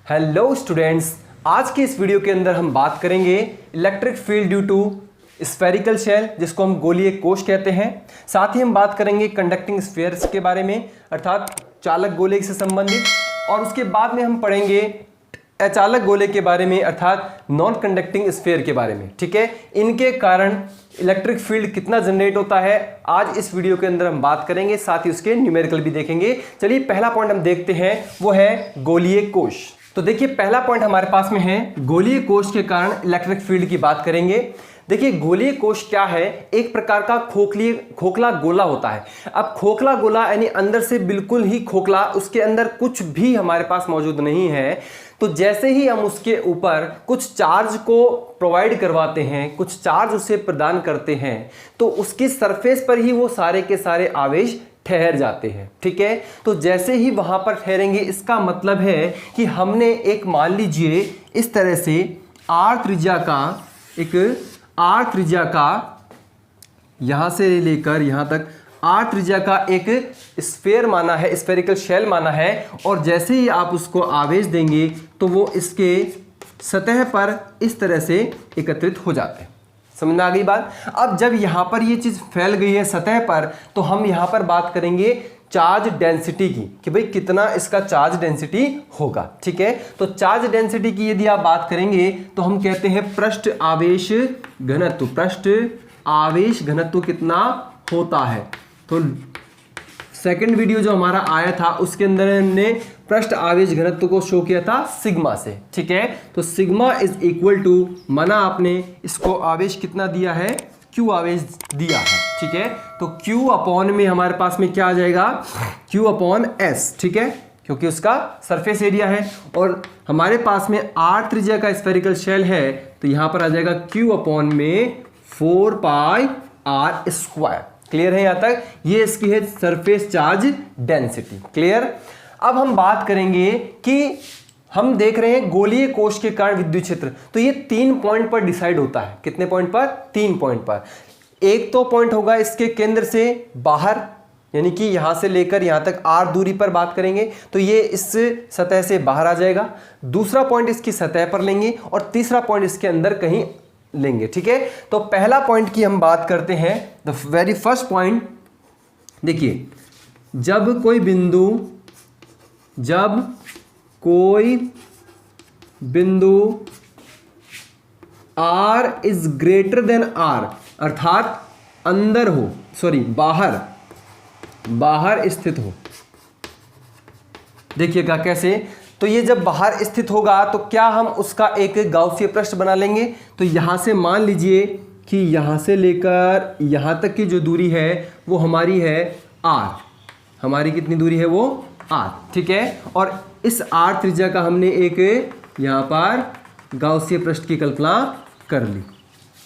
Hello students, आज के इस वीडियो के अंदर हम बात करेंगे electric field due to spherical shell, जिसको हम गोलीय कोश कहते हैं। साथ ही हम बात करेंगे कंडक्टिंग स्फीयर्स के बारे में, अर्थात चालक गोले से संबंधित, और उसके बाद में हम पढ़ेंगे अचालक गोले के बारे में, अर्थात नॉन कंडक्टिंग स्फीयर के बारे में। ठीक है, इनके कारण इलेक्ट्रिक फील्ड कितना जनरेट होता है आज इस वीडियो के अंदर हम बात करेंगे, साथ ही उसके न्यूमेरिकल भी देखेंगे। चलिए पहला पॉइंट हम देखते हैं, वो है गोलीय कोश। तो देखिए पहला पॉइंट हमारे पास में है गोलीय कोश के कारण इलेक्ट्रिक फील्ड की बात करेंगे। देखिए गोलीय कोश क्या है, एक प्रकार का खोखला गोला होता है। अब खोखला गोला यानी अंदर से बिल्कुल ही खोखला, उसके अंदर कुछ भी हमारे पास मौजूद नहीं है। तो जैसे ही हम उसके ऊपर कुछ चार्ज को प्रोवाइड करवाते हैं, कुछ चार्ज उसे प्रदान करते हैं, तो उसकी सरफेस पर ही वो सारे के सारे आवेश ठहर जाते हैं। ठीक है, तो जैसे ही वहां पर ठहरेंगे, इसका मतलब है कि हमने एक, मान लीजिए इस तरह से आर त्रिज्या का यहां से लेकर यहां तक आर त्रिज्या का एक स्फीयर माना है, स्फेरिकल शेल माना है, और जैसे ही आप उसको आवेश देंगे तो वो इसके सतह पर इस तरह से एकत्रित हो जाते हैं। समझ में आ गई बात। अब जब यहां पर ये चीज फैल गई है सतह पर, तो हम यहां पर बात करेंगे चार्ज डेंसिटी की, कि भाई कितना इसका चार्ज डेंसिटी होगा। ठीक है, तो चार्ज डेंसिटी की यदि आप बात करेंगे तो हम कहते हैं पृष्ठ आवेश घनत्व। पृष्ठ आवेश घनत्व कितना होता है, तो सेकंड वीडियो जो हमारा आया था उसके अंदर हमने पृष्ठ आवेश घनत्व को शो किया था सिग्मा से। ठीक है, तो सिग्मा इज इक्वल टू, माना आपने इसको आवेश कितना दिया है, क्यू आवेश दिया है। ठीक है, तो क्यू अपॉन में हमारे पास में क्या आ जाएगा, क्यू अपॉन एस। ठीक है, क्योंकि उसका सरफेस एरिया है, और हमारे पास में आर त्रिज्या का स्फेरिकल शेल है, तो यहां पर आ जाएगा क्यू अपॉन में 4 पाई आर स्क्वायर। क्लियर है यहां तक, ये इसकी है सरफेस चार्ज डेंसिटी। क्लियर। अब हम बात करेंगे कि हम देख रहे हैं गोलीय कोश के कारण विद्युत क्षेत्र, तो ये 3 पॉइंट पर डिसाइड होता है। कितने पॉइंट पर? 3 पॉइंट पर। एक तो पॉइंट होगा इसके केंद्र से बाहर, यानी कि यहां से लेकर यहां तक आर दूरी पर बात करेंगे, तो ये इस सतह से बाहर आ जाएगा। दूसरा पॉइंट इसकी सतह पर लेंगे, और तीसरा पॉइंट इसके अंदर कहीं लेंगे। ठीक है, तो पहला पॉइंट की हम बात करते हैं, द वेरी फर्स्ट पॉइंट। देखिए जब कोई बिंदु R is greater than R, अर्थात अंदर हो, सॉरी बाहर स्थित हो। देखिएगा कैसे, तो ये जब बाहर स्थित होगा तो क्या हम उसका एक गाउसीय पृष्ठ बना लेंगे। तो यहां से मान लीजिए कि यहां से लेकर यहां तक की जो दूरी है वो हमारी है R। हमारी कितनी दूरी है, वो R। ठीक है, और इस R त्रिज्या का हमने एक यहां पर गाउसीय पृष्ठ की कल्पना कर ली।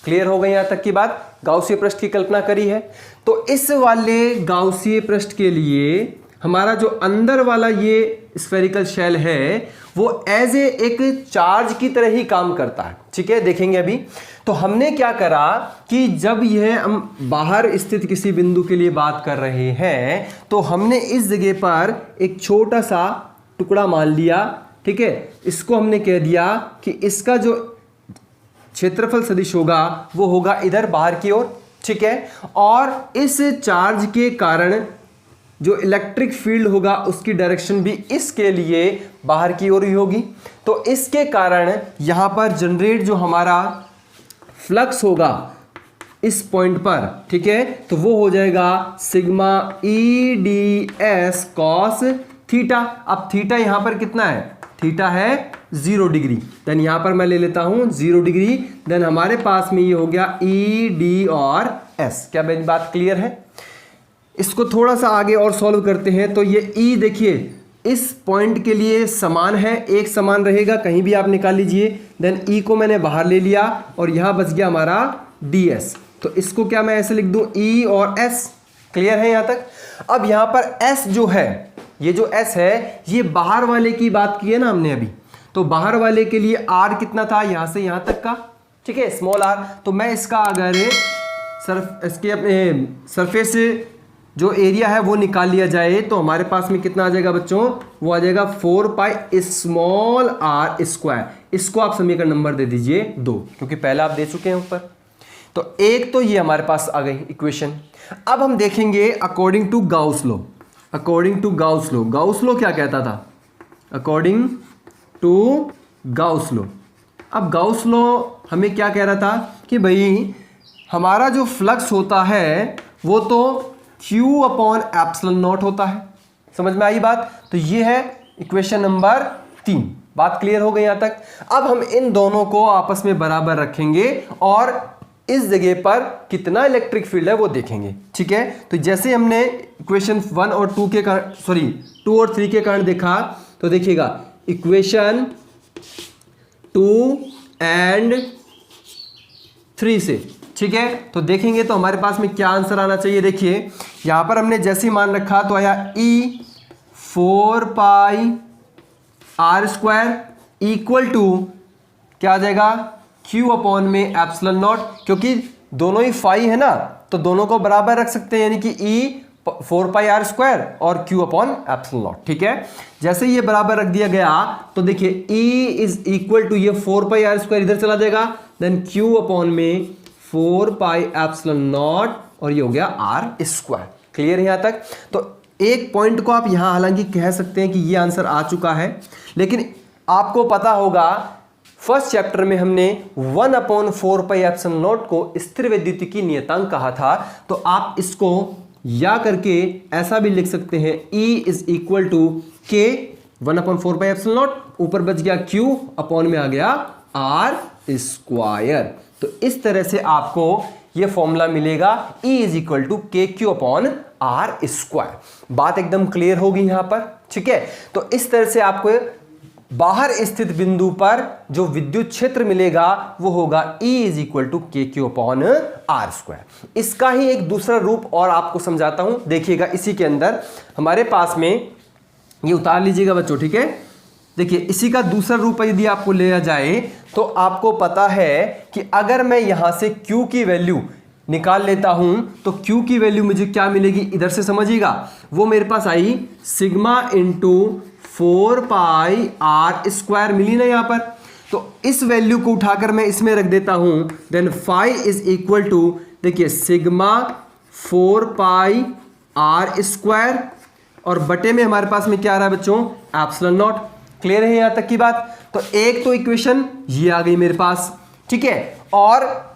क्लियर हो गई यहां तक की बात, गाउसीय पृष्ठ की कल्पना करी है। तो इस वाले गाउसीय पृष्ठ के लिए हमारा जो अंदर वाला ये स्फेरिकल शेल है वो एज एक चार्ज की तरह ही काम करता है। ठीक है, देखेंगे अभी। तो हमने क्या करा कि जब यह हम बाहर स्थित किसी बिंदु के लिए बात कर रहे हैं, तो हमने इस जगह पर एक छोटा सा टुकड़ा मान लिया। ठीक है, इसको हमने कह दिया कि इसका जो क्षेत्रफल सदिश होगा वो होगा इधर बाहर की ओर। ठीक है, और इस चार्ज के कारण जो इलेक्ट्रिक फील्ड होगा उसकी डायरेक्शन भी इसके लिए बाहर की ओर ही होगी। तो इसके कारण यहां पर जनरेट जो हमारा फ्लक्स होगा इस पॉइंट पर, ठीक है, तो वो हो जाएगा sigma E D S cos theta. अब थीटा यहां पर कितना है, थीटा है 0 डिग्री। देन यहां पर मैं ले लेता हूं 0 डिग्री। देन हमारे पास में ये हो गया ई डी और एस। क्या मेरी बात क्लियर है? इसको थोड़ा सा आगे और सॉल्व करते हैं। तो ये E देखिए इस पॉइंट के लिए समान है, एक समान रहेगा, कहीं भी आप निकाल लीजिए। देन E को मैंने बाहर ले लिया और यहां बच गया हमारा DS। तो इसको क्या मैं ऐसे लिख दूं, E और S। क्लियर है यहां तक? अब यहां पर S जो है, ये जो S है, ये बाहर वाले की बात की है ना हमने अभी। तो बाहर वाले के लिए R कितना था, यहां से यहां तक का। ठीक है, स्मॉल r। तो मैं इसका अगर इसके अपने सरफेस जो एरिया है वो निकाल लिया जाए तो हमारे पास में कितना आ जाएगा बच्चों, वो आ जाएगा 4 पाई स्मॉल आर स्क्वायर। इसको आप समीकरण नंबर दे दीजिए 2, क्योंकि पहला आप दे चुके हैं ऊपर। तो एक तो ये हमारे पास आ गई इक्वेशन। अब हम देखेंगे according to Gauss law. According to Gauss law, Gauss law क्या कहता था, अकॉर्डिंग टू गाउस लॉ। अब गाउस लॉ हमें क्या कह रहा था कि भाई हमारा जो फ्लक्स होता है वो तो Q अपॉन एप्सिलॉन नॉट होता है। समझ में आई बात? तो ये है इक्वेशन नंबर 3। बात क्लियर हो गई यहां तक? अब हम इन दोनों को आपस में बराबर रखेंगे और इस जगह पर कितना इलेक्ट्रिक फील्ड है वो देखेंगे। ठीक है, तो जैसे हमने इक्वेशन 1 और 2 के कारण, सॉरी 2 और 3 के कारण देखा, तो देखिएगा इक्वेशन 2 एंड 3 से, ठीक है, तो देखेंगे तो हमारे पास में क्या आंसर आना चाहिए। देखिए यहां पर हमने जैसे ही मान रखा तो आया E 4 pi are square equal to क्या आ जाएगा, Q अपॉन में एप्सिलॉन नॉट, क्योंकि दोनों ही फाई है ना तो दोनों को बराबर रख सकते हैं, यानी कि E 4 पाई आर स्क्वायर और Q अपॉन एप्सिलॉन नॉट। ठीक है, जैसे ये बराबर रख दिया गया तो देखिए E इज इक्वल टू, ये 4 पाई आर स्क्वायर इधर चला जाएगा, देन Q अपॉन में 4 पाई एप्सिलॉन नॉट और ये हो गया आर स्क्वायर। क्लियर है यहां तक? तो एक पॉइंट को आप यहां हालांकि कह सकते हैं कि ये आंसर आ चुका है, लेकिन आपको पता होगा फर्स्ट चैप्टर में हमने 1 अपॉन 4 पाई एप्सिलॉन नॉट को स्थिर वैद्युतिकी नियतांक कहा था। तो आप इसको या करके ऐसा भी लिख सकते हैं, E is equal to K 1 upon 4 pi epsilon naught, ऊपर बच गया Q, अपॉन में आ गया आर स्क्वायर। तो इस तरह से आपको यह फॉर्मूला मिलेगा, E इज इक्वल टू के क्यू अपॉन आर स्क्वायर। बात एकदम क्लियर होगी यहां पर। ठीक है, तो इस तरह से आपको बाहर स्थित बिंदु पर जो विद्युत क्षेत्र मिलेगा वो होगा E इज इक्वल टू के क्यू अपॉन आर स्क्वायर। इसका ही एक दूसरा रूप और आपको समझाता हूं, देखिएगा इसी के अंदर हमारे पास में, ये उतार लीजिएगा बच्चों। ठीक है, देखिए इसी का दूसरा रूप यदि आपको लिया जाए तो आपको पता है कि अगर मैं यहां से Q की वैल्यू निकाल लेता हूं तो Q की वैल्यू मुझे क्या मिलेगी, इधर से समझिएगा, वो मेरे पास आई sigma into 4 pi are square मिली ना यहां पर। तो इस वैल्यू को उठाकर मैं इसमें रख देता हूं, then phi is equal to, देखिए सिग्मा 4 पाई आर स्क्वायर और बटे में हमारे पास में क्या आ रहा है बच्चों, एप्सिलॉन नॉट। क्लियर है यहां तक की बात? तो एक तो इक्वेशन ये आ गई मेरे पास। ठीक है, और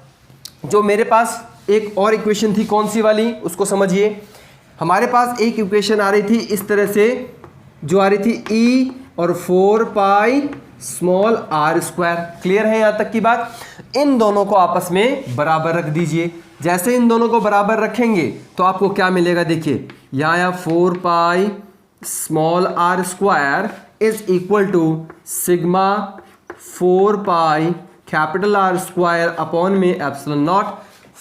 जो मेरे पास एक और इक्वेशन थी, कौन सी वाली, उसको समझिए। हमारे पास एक इक्वेशन आ रही थी इस तरह से, जो आ रही थी E और 4 pi small r square. Clear है यहां तक की बात? इन दोनों को आपस में बराबर रख दीजिए। जैसे इन दोनों को बराबर रखेंगे तो आपको क्या मिलेगा, देखिए यहां आया 4 pi small r square is equal to sigma 4 pi capital are square upon में एप्सिलॉन नॉट।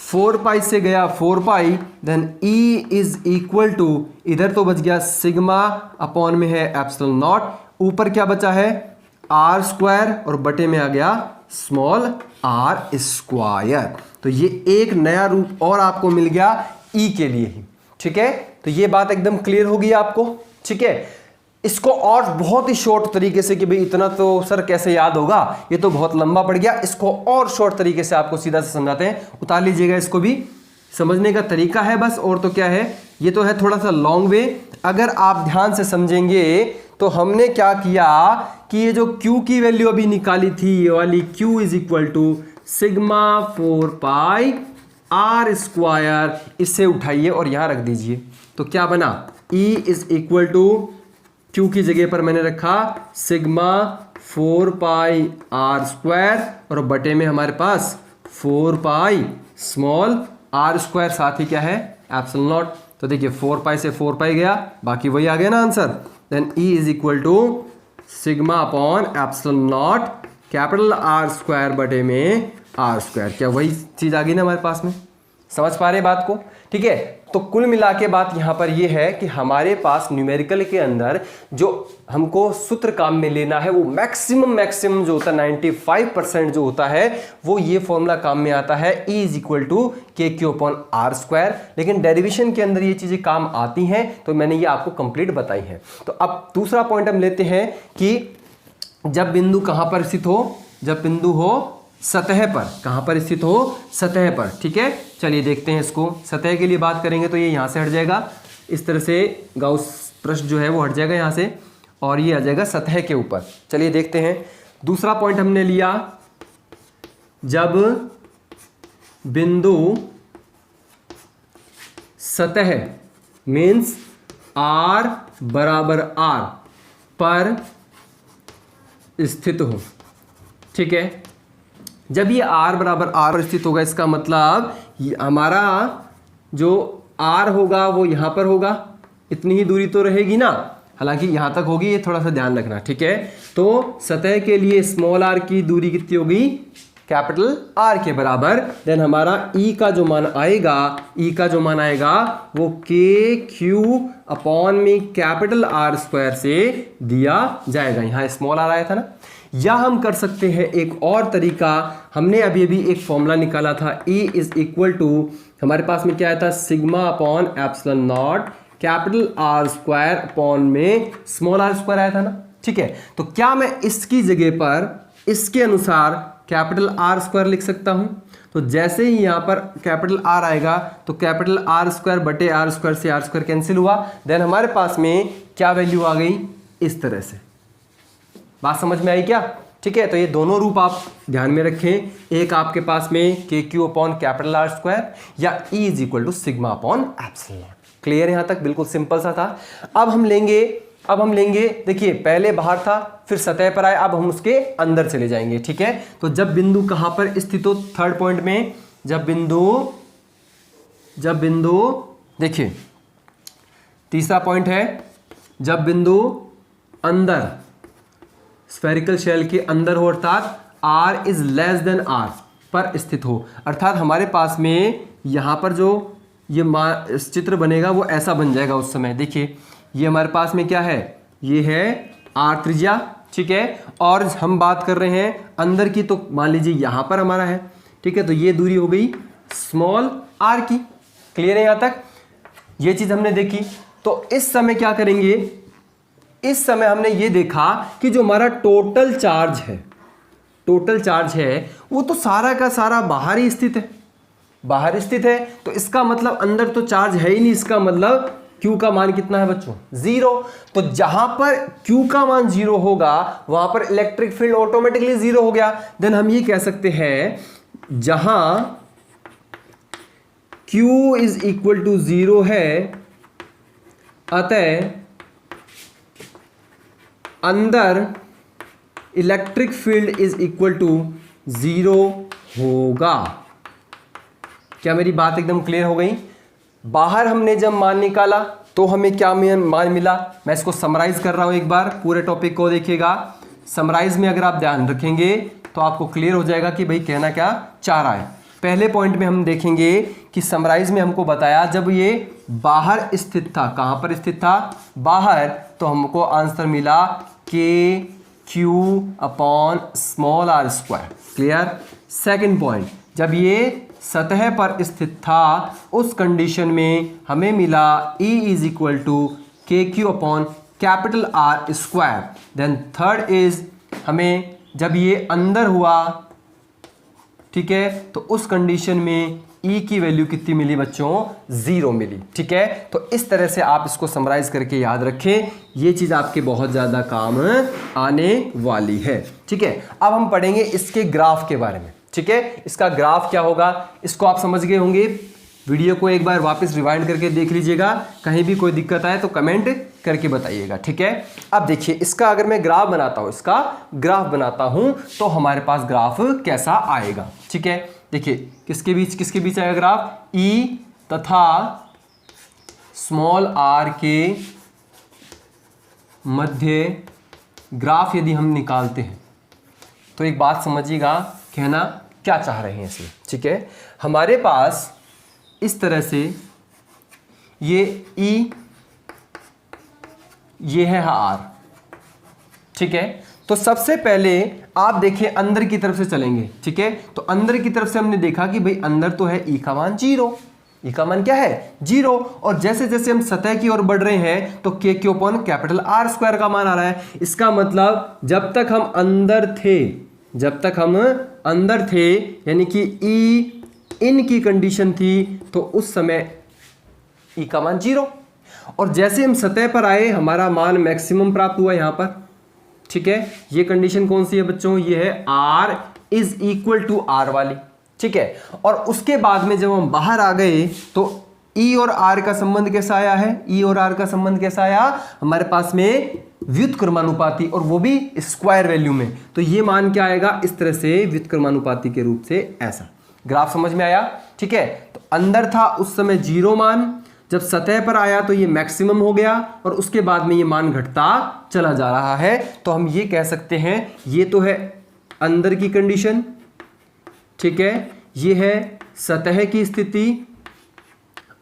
4 पाई से गया 4 pi, then E is equal to, इधर तो बच गया सिग्मा अपॉन में है एप्सिलॉन नॉट, ऊपर क्या बचा है आर स्क्वायर और बटे में आ गया स्मॉल आर स्क्वायर। तो ये एक नया रूप और आपको मिल गया E के लिए ही। ठीक है, तो ये बात एकदम क्लियर होगी आपको। ठीक है, इसको और बहुत ही शॉर्ट तरीके से, कि भाई इतना तो सर कैसे याद होगा, ये तो बहुत लंबा पड़ गया, इसको और शॉर्ट तरीके से आपको सीधा से समझाते हैं। उतार लीजिएगा, इसको भी समझने का तरीका है बस, और तो क्या है, ये तो है थोड़ा सा लॉन्ग वे। अगर आप ध्यान से समझेंगे तो हमने क्या किया कि ये जो Q की वैल्यू अभी निकाली थी, ये वाली Q is equal to sigma 4 pi are square, इससे उठाइए और यहां रख दीजिए। तो क्या बना, E is equal to Q की जगह पर मैंने रखा सिग्मा 4 पाई आर स्क्वायर और बटे में हमारे पास 4 पाई स्मॉल आर स्क्वायर, साथ ही क्या है एप्सिलॉन नॉट। तो देखिए 4 पाई से 4 पाई गया, बाकी वही आ गया ना answer. Then E is equal to sigma upon epsilon naught capital are square बटे में आर स्क्वायर। क्या वही चीज आ गई ना हमारे पास में? समझ पा रहे बात को? ठीक है, तो कुल मिला के बात यहाँ पर ये है कि हमारे पास न्यूमेरिकल के अंदर जो हमको सूत्र काम में लेना है वो मैक्सिमम जो होता है 95% जो होता है वो ये फॉर्मूला काम में आता है, E = KQ/R²। लेकिन डेरिवेशन के अंदर ये चीजें काम आती हैं, तो मैंने ये आपको कंप्लीट बताई है। तो अब दूसरा पॉइंट हम लेते हैं कि जब बिंदु कहां पर स्थित हो, जब बिंदु हो सतह पर, कहां पर स्थित हो, सतह पर। ठीक है, चलिए देखते हैं इसको। सतह के लिए बात करेंगे तो ये यहां से हट जाएगा, इस तरह से गाउस पृष्ठ जो है वो हट जाएगा यहां से, और ये आ जाएगा सतह के ऊपर। चलिए देखते हैं। दूसरा पॉइंट हमने लिया, जब बिंदु सतह मीन्स R = R पर स्थित हो। ठीक है, जब ये R = R पर स्थित होगा, इसका मतलब हमारा जो R होगा वो यहां पर होगा, इतनी ही दूरी तो रहेगी ना, हालांकि यहां तक होगी, ये थोड़ा सा ध्यान रखना। ठीक है, तो सतह के लिए स्मॉल r की दूरी कितनी होगी, कैपिटल R के बराबर। देन हमारा E का जो मान आएगा, E का जो मान आएगा वो KQ/ में कैपिटल R² से दिया जाएगा। यहाँ स्मॉल r आया था ना। या हम कर सकते हैं एक और तरीका, हमने अभी एक फॉर्मूला निकाला था, E = हमारे पास में क्या आया था, σ/ε0 कैपिटल R² में स्मॉल r² आया था ना। ठीक है, तो क्या मैं इसकी जगह पर इसके अनुसार कैपिटल R² लिख सकता हूं? तो जैसे ही यहां पर कैपिटल R आएगा तो कैपिटल R² से R² कैंसिल हुआ, देन हमारे पास में क्या वैल्यू आ गई, इस तरह से। बात समझ में आई क्या? ठीक है, तो ये दोनों रूप आप ध्यान में रखें, एक आपके पास में KQ/R² या E = σ/ε। क्लियर यहां तक? बिल्कुल सिंपल सा था। अब हम लेंगे देखिए, पहले बाहर था, फिर सतह पर आए, अब हम उसके अंदर चले जाएंगे। ठीक है, तो जब बिंदु कहां पर स्थित हो, थर्ड पॉइंट में, जब बिंदु देखिए, तीसरा पॉइंट है, जब बिंदु अंदर स्फेरिकल शेल के अंदर हो, अर्थात R R पर स्थित हो। अर्थात हमारे पास में यहां पर जो ये चित्र बनेगा वो ऐसा बन जाएगा उस समय। देखिए, ये हमारे पास में क्या है, ये है R त्रिज्या। ठीक है, और हम बात कर रहे हैं अंदर की, तो मान लीजिए यहां पर हमारा है। ठीक है, तो ये दूरी हो गई स्मॉल r की। क्लियर है यहां तक? ये चीज हमने देखी। तो इस समय क्या करेंगे, इस समय हमने ये देखा कि जो हमारा टोटल चार्ज है वो तो सारा का सारा बाहर ही स्थित है, बाहर स्थित है। तो इसका मतलब अंदर तो चार्ज है ही नहीं, इसका मतलब Q का मान कितना है बच्चों, 0। तो जहां पर Q का मान 0 होगा वहां पर इलेक्ट्रिक फील्ड ऑटोमेटिकली 0 हो गया। देन हम ये कह सकते हैं, जहां Q = 0 है, अतः अंदर इलेक्ट्रिक फील्ड = 0 होगा। क्या मेरी बात एकदम क्लियर हो गई? बाहर हमने जब मान निकाला तो हमें क्या मान मिला, मैं इसको समराइज कर रहा हूं, एक बार पूरे टॉपिक को देखिएगा। समराइज में अगर आप ध्यान रखेंगे तो आपको क्लियर हो जाएगा कि भाई कहना क्या चाह रहा है। पहले पॉइंट में हम देखेंगे कि समराइज में हमको बताया, जब ये बाहर स्थित था, कहां पर स्थित था, बाहर, तो हमको आंसर मिला KQ/r²। क्लियर? सेकंड पॉइंट, जब ये सतह पर स्थित था उस कंडीशन में हमें मिला E = KQ/R²। Then third is, हमें जब ये अंदर हुआ, ठीक है, तो उस कंडीशन में E की वैल्यू कितनी मिली बच्चों, 0 मिली। ठीक है, तो इस तरह से आप इसको समराइज करके याद रखें, ये चीज आपके बहुत ज्यादा काम आने वाली है। ठीक है, अब हम पढ़ेंगे इसके ग्राफ के बारे में। ठीक है, इसका ग्राफ क्या होगा, इसको आप समझ गए होंगे। वीडियो को एक बार वापस रिवाइंड करके देख लीजिएगा, कहीं भी कोई दिक्कत आए तो कमेंट करके बताइएगा। ठीक है, अब देखिए, इसका अगर मैं ग्राफ बनाता हूं तो हमारे पास ग्राफ कैसा आएगा। ठीक है, देखिए, किसके बीच आएगा ग्राफ, E तथा स्मॉल r के मध्य ग्राफ यदि हम निकालते हैं तो एक बात समझिएगा, कहना क्या चाह रहे हैं इसमें। ठीक है, हमारे पास इस तरह से ये E, ये है R। ठीक है, तो सबसे पहले आप देखिए अंदर की तरफ से चलेंगे। ठीक है, तो अंदर की तरफ से हमने देखा कि भाई अंदर तो है E का मान 0, E का मान क्या है 0, और जैसे जैसे हम सतह की ओर बढ़ रहे हैं तो K के ऊपर कैपिटल R स्क्वायर का मान आ रहा है। इसका मतलब जब तक हम अंदर थे यानी कि E इन की कंडीशन थी तो उस समय E का मान 0, और जैसे हम सतह पर आए हमारा मान मैक्सिमम प्राप्त हुआ यहां पर। ठीक है, ये कंडीशन कौन सी है बच्चों, ये है R is equal to R वाली। ठीक है, और उसके बाद में जब हम बाहर आ गए तो E और R का संबंध कैसा आया है, E और R का संबंध कैसा आया हमारे पास में व्युत्क्रमानुपाती, और वो भी स्क्वायर वैल्यू में। तो ये मान क्या आएगा इस तरह से व्युत्क्रमानुपाती के रूप से, ऐसा ग्राफ समझ में आया। ठीक है, तो अंदर था उस समय 0 मान, जब सतह पर आया तो ये मैक्सिमम हो गया, और उसके बाद में ये मान घटता चला जा रहा है। तो हम ये कह सकते हैं ये तो है अंदर की कंडीशन, ठीक है, ये है सतह की स्थिति,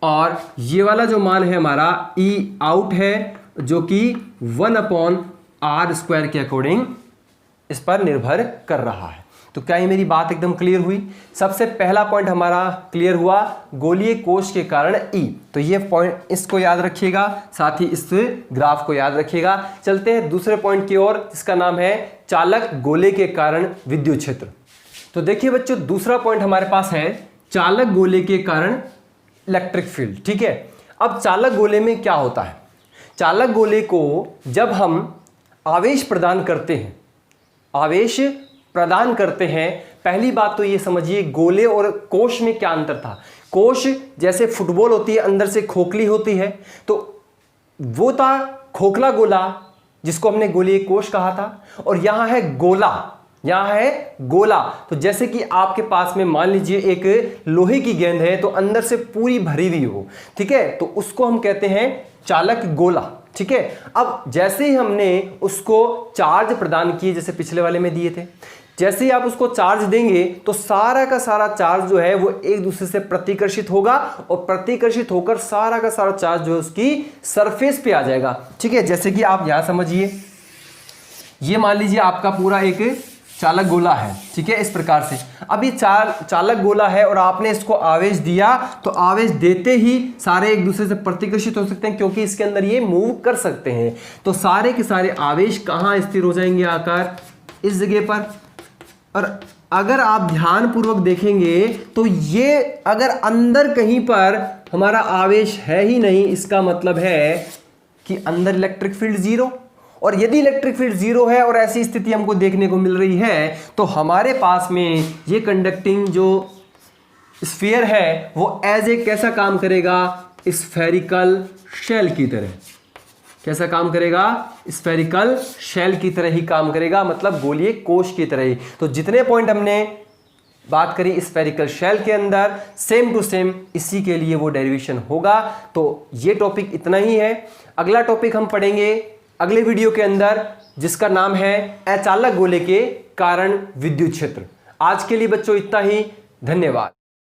और ये वाला जो मान है हमारा E आउट है जो कि 1/r स्क्वायर के अकॉर्डिंग इस पर निर्भर कर रहा है। तो क्या ये मेरी बात एकदम क्लियर हुई? सबसे पहला पॉइंट हमारा क्लियर हुआ, गोलीय कोश के कारण E। तो ये पॉइंट इसको याद रखिएगा, साथ ही इस ग्राफ को याद रखिएगा। चलते हैं दूसरे पॉइंट की ओर, जिसका नाम है चालक गोले के कारण विद्युत क्षेत्र। तो देखिए बच्चों, दूसरा पॉइंट हमारे पास है चालक गोले के कारण इलेक्ट्रिक फील्ड। ठीक है, अब चालक गोले में क्या होता है, चालक गोले को जब हम आवेश प्रदान करते हैं, पहली बात तो ये समझिए गोले और कोश में क्या अंतर था। कोश जैसे फुटबॉल होती है, अंदर से खोखली होती है, तो वो था खोखला गोला जिसको हमने गोलीय कोश कहा था, और यहां है गोला। तो जैसे कि आपके पास में मान लीजिए एक लोहे की गेंद है तो अंदर से पूरी भरी हुई हो, ठीक है, तो उसको हम कहते हैं चालक गोला। ठीक है, अब जैसे ही हमने उसको चार्ज प्रदान किए, जैसे पिछले वाले में दिए थे, जैसे ही आप उसको चार्ज देंगे तो सारा का सारा चार्ज जो है वो एक दूसरे से प्रतिकर्षित होगा, और प्रतिकर्षित होकर सारा का सारा चार्ज जो है उसकी सरफेस पे आ जाएगा। ठीक है, जैसे कि आप यहां समझिए, ये मान लीजिए आपका पूरा एक चालक गोला है। ठीक है, इस प्रकार से अब ये चालक गोला है और आपने इसको आवेश दिया, तो आवेश देते ही सारे एक दूसरे से प्रतिकर्षित हो सकते हैं, क्योंकि इसके अंदर ये मूव कर सकते हैं। तो सारे के सारे आवेश कहां स्थिर हो जाएंगे, आकार इस जगह पर। और अगर आप ध्यान पूर्वक देखेंगे तो ये अगर अंदर कहीं पर हमारा आवेश है ही नहीं, इसका मतलब है कि अंदर इलेक्ट्रिक फील्ड 0। और यदि इलेक्ट्रिक फील्ड 0 है और ऐसी स्थिति हमको देखने को मिल रही है, तो हमारे पास में ये कंडक्टिंग जो स्फीयर है वो एज ए कैसा काम करेगा, स्फेरिकल शेल की तरह। कैसा काम करेगा, स्फेरिकल शेल की तरह ही काम करेगा, मतलब गोलीय कोश की तरह ही। तो जितने पॉइंट हमने बात करी स्फेरिकल शेल के अंदर, सेम टू सेम इसी के लिए वो डेरिवेशन होगा। तो ये टॉपिक इतना ही है। अगला टॉपिक हम पढ़ेंगे अगले वीडियो के अंदर, जिसका नाम है अचालक गोले के कारण विद्युत क्षेत्र। आज के लिए बच्चों इतना ही, धन्यवाद।